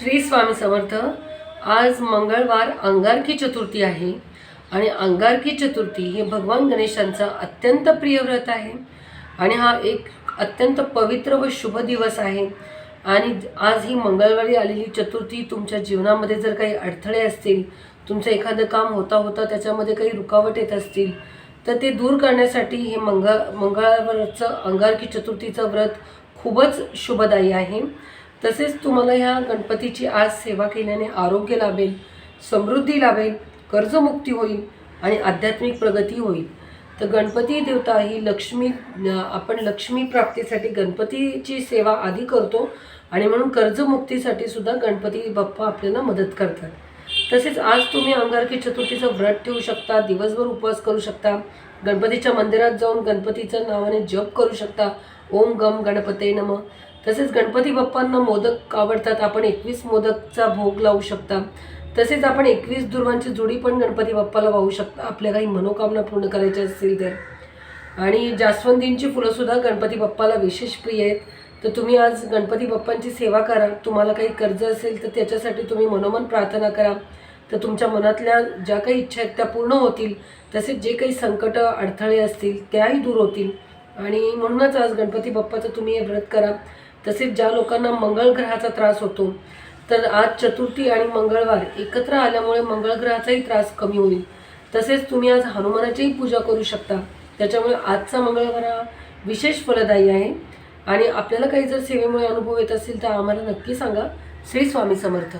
श्री स्वामी समर्थ। आज मंगळवार अंगारकी चतुर्थी आहे आणि अंगारकी चतुर्थी हे भगवान गणेशांचा अत्यंत प्रिय व्रत आहे आणि हा एक अत्यंत पवित्र व शुभ दिवस आहे। आणि आज ही मंगळवारी आलेली चतुर्थी तुमच्या जीवनामध्ये जर काही अडथळे असतील, तुमचं एखादं काम होता त्याच्यामध्ये काही रुकावट येत असतील, तर ते दूर करण्यासाठी हे मंगळवारचं अंगारकी चतुर्थीचं व्रत खूपच शुभदायी आहे। तसेच तुम्हाला ह्या गणपतीची आज सेवा केल्याने आरोग्य लाभेल, समृद्धी लाभेल, कर्जमुक्ती होईल आणि आध्यात्मिक प्रगती होईल। तर गणपती देवता ही लक्ष्मी, आपण लक्ष्मी प्राप्तीसाठी गणपतीची सेवा आधी करतो आणि म्हणून कर्जमुक्तीसाठी सुद्धा गणपती बाप्पा आपल्याला मदत करतात। तसेच आज तुम्ही अंगारकी चतुर्थीचं व्रत ठेवू शकता, दिवसभर उपवास करू शकता, गणपतीच्या मंदिरात जाऊन गणपतीच्या नावाने जप करू शकता, ओम गम गणपते नमः। तसेच गणपती बाप्पांना मोदक आवडतात, आपण 21 मोदकचा भोग लावू शकता। तसेच आपण 21 दुर्वांची जोडी पण गणपती बाप्पाला वाहू शकता, आपल्या काही मनोकामना पूर्ण करायच्या असतील तर। आणि जास्वंदींची फुलंसुद्धा गणपती बाप्पाला विशेष प्रिय आहेत। तर तुम्ही आज गणपती बाप्पांची सेवा करा। तुम्हाला काही कर्ज असेल तर त्याच्यासाठी तुम्ही मनोमन प्रार्थना करा, तर तुमच्या मनातल्या ज्या काही इच्छा आहेत त्या पूर्ण होतील। तसेच जे काही संकट अडथळे असतील त्याही दूर होतील आणि म्हणूनच आज गणपती बाप्पाचं तुम्ही हे व्रत करा। तसेच ज्या लोकांना मंगळ ग्रहाचा त्रास होतो, तर आज चतुर्थी आणि मंगळवार एकत्र आल्यामुळे मंगळ ग्रहाचाही त्रास कमी होईल। तसेच तुम्ही आज हनुमानाचीही पूजा करू शकता, त्याच्यामुळे आजचा मंगळवार हा विशेष फलदायी आहे। आणि आपल्याला काही जर सेवेमुळे अनुभव येत असेल तर आम्हाला नक्की सांगा। श्री स्वामी समर्थ।